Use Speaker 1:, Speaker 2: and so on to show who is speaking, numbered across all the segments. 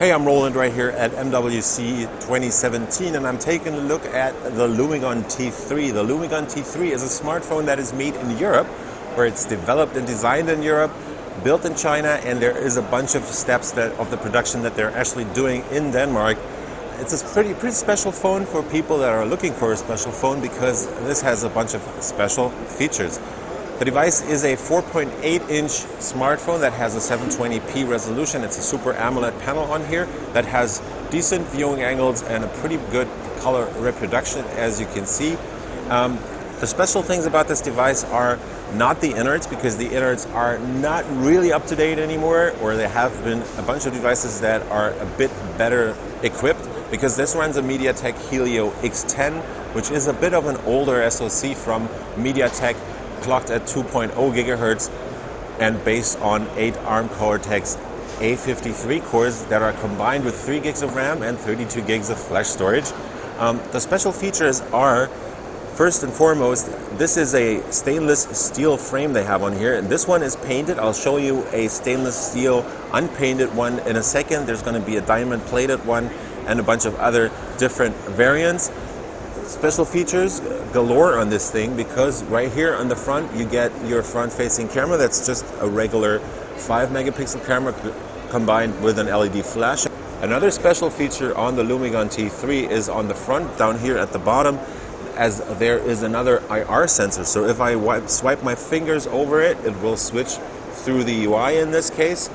Speaker 1: Hey, I'm Roland right here at MWC 2017 and I'm taking a look at the Lumigon T3. The Lumigon T3 is a smartphone that is made in Europe, where it's developed and designed in Europe, built in China, and there is a bunch of steps of the production that they're actually doing in Denmark. It's a pretty special phone for people that are looking for a special phone because this has a bunch of special features. The device is a 4.8-inch smartphone that has a 720p resolution. It's a Super AMOLED panel on here that has decent viewing angles and a pretty good color reproduction, as you can see. The special things about this device are not the innards, because the innards are not really up to date anymore, or there have been a bunch of devices that are a bit better equipped, because this runs a MediaTek Helio X10, which is a bit of an older SoC from MediaTek, clocked at 2.0 gigahertz and based on 8 ARM Cortex A53 cores that are combined with 3 gigs of RAM and 32 gigs of flash storage. The special features are, first and foremost, this is a stainless steel frame they have on here, and this one is painted. I'll show you a stainless steel unpainted one in a second. There's going to be a diamond plated one and a bunch of other different variants. Special features galore on this thing, because right here on the front you get your front-facing camera. That's just a regular 5 megapixel camera combined with an LED flash. Another special feature on the Lumigon T3 is on the front down here at the bottom, as there is another IR sensor. So if I swipe my fingers over it, it will switch through the UI in this case.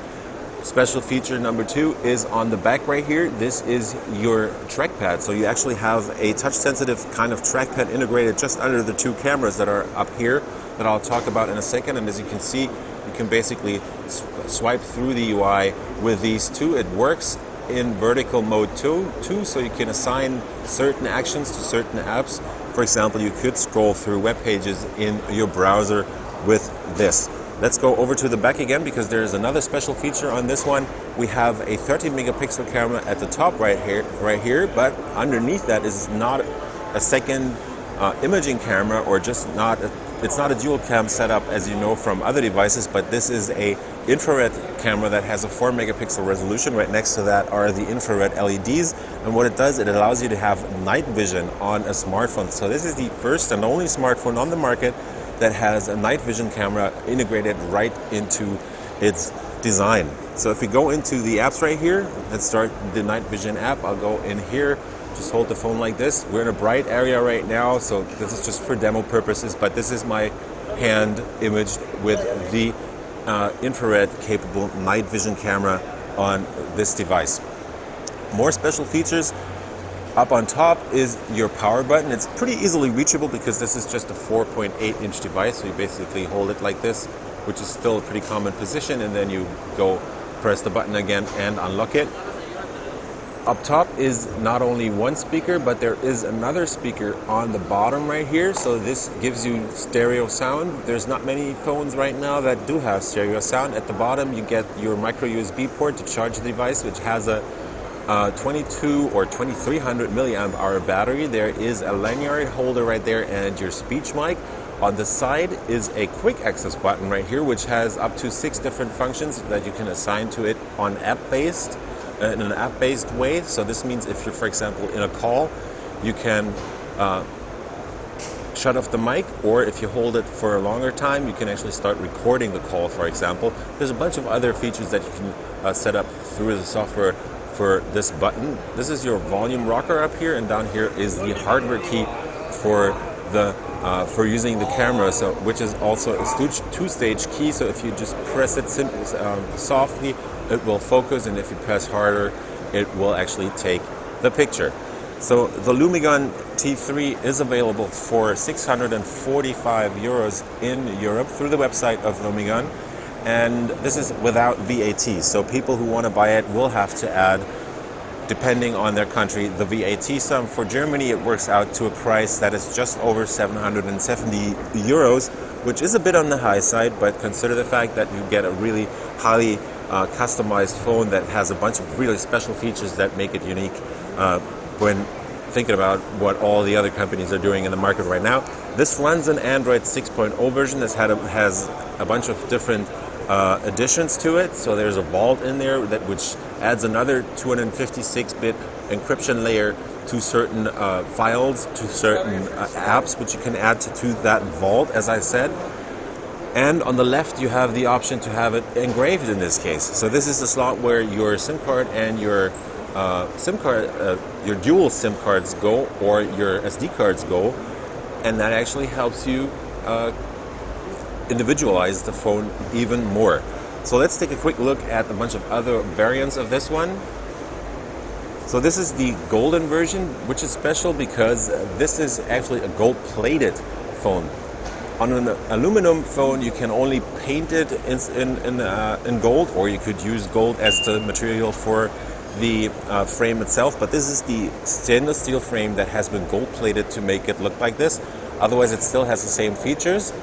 Speaker 1: Special feature number 2 is on the back right here. This is your trackpad. So you actually have a touch-sensitive kind of trackpad integrated just under the 2 cameras that are up here that I'll talk about in a second. And as you can see, you can basically swipe through the UI with these two. It works in vertical mode too, so you can assign certain actions to certain apps. For example, you could scroll through web pages in your browser with this. Let's go over to the back again, because there's another special feature on this one. We have a 13 megapixel camera at the top right here, but underneath that is not a second imaging camera, or just not it's not a dual cam setup as you know from other devices, but this is a infrared camera that has a 4 megapixel resolution. Right next to that are the infrared LEDs, and what it does, it allows you to have night vision on a smartphone. So this is the first and only smartphone on the market that has a night vision camera integrated right into its design. So if we go into the apps right here, let's start the night vision app. I'll go in here, just hold the phone like this. We're in a bright area right now, so this is just for demo purposes, but this is my hand imaged with the infrared capable night vision camera on this device. More special features. Up on top is your power button. It's pretty easily reachable because this is just a 4.8-inch device, so you basically hold it like this, which is still a pretty common position, and then you go press the button again and unlock it. Up top is not only one speaker, but there is another speaker on the bottom right here, so this gives you stereo sound. There's not many phones right now that do have stereo sound. At the bottom you get your micro USB port to charge the device, which has a 22 or 2300 milliamp hour battery. There is a lanyard holder right there and your speech mic. On the side is a quick access button right here, which has up to 6 different functions that you can assign to it on in an app-based way. So this means if you're, for example, in a call, you can shut off the mic, or if you hold it for a longer time, you can actually start recording the call, for example. There's a bunch of other features that you can set up through the software for this button. This is your volume rocker up here, and down here is the hardware key for using the camera, so which is also a two-stage key. So if you just press it softly, it will focus, and if you press harder, it will actually take the picture. So the Lumigon T3 is available for 645 euros in Europe through the website of Lumigon. And this is without VAT, so people who want to buy it will have to add, depending on their country, the VAT sum. For Germany, it works out to a price that is just over 770 euros, which is a bit on the high side, but consider the fact that you get a really highly customized phone that has a bunch of really special features that make it unique when thinking about what all the other companies are doing in the market right now. This runs an Android 6.0 version that has a bunch of different additions to it. So there's a vault in there which adds another 256-bit encryption layer to certain files, to certain apps, which you can add to that vault, as I said. And on the left, you have the option to have it engraved in this case. So this is the slot where your SIM card and your your dual SIM cards go, or your SD cards go, and that actually helps you individualize the phone even more. So let's take a quick look at a bunch of other variants of this one. So this is the golden version, which is special because this is actually a gold-plated phone. On an aluminum phone, you can only paint it in gold, or you could use gold as the material for the frame itself. But this is the stainless steel frame that has been gold-plated to make it look like this. Otherwise, it still has the same features.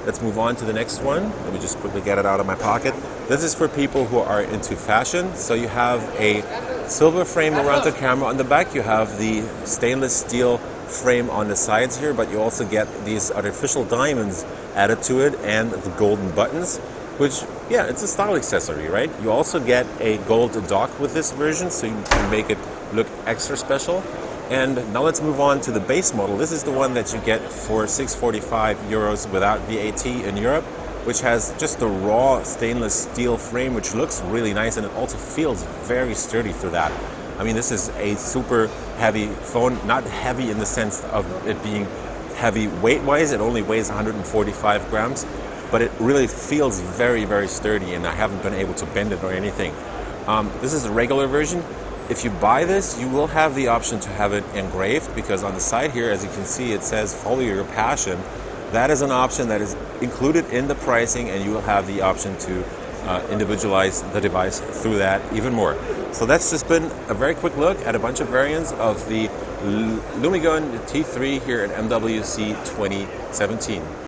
Speaker 1: Let's move on to the next one. Let me just quickly get it out of my pocket. This is for people who are into fashion. So you have a silver frame around the camera on the back. You have the stainless steel frame on the sides here, but you also get these artificial diamonds added to it and the golden buttons, which, yeah, it's a style accessory, right? You also get a gold dock with this version, so you can make it look extra special. And now let's move on to the base model. This is the one that you get for €645 without VAT in Europe, which has just the raw stainless steel frame, which looks really nice, and it also feels very sturdy through that. I mean, this is a super heavy phone, not heavy in the sense of it being heavy weight-wise. It only weighs 145 grams, but it really feels very, very sturdy, and I haven't been able to bend it or anything. This is a regular version. If you buy this, you will have the option to have it engraved, because on the side here, as you can see, it says follow your passion. That is an option that is included in the pricing, and you will have the option to individualize the device through that even more. So that's just been a very quick look at a bunch of variants of the Lumigon T3 here at MWC 2017.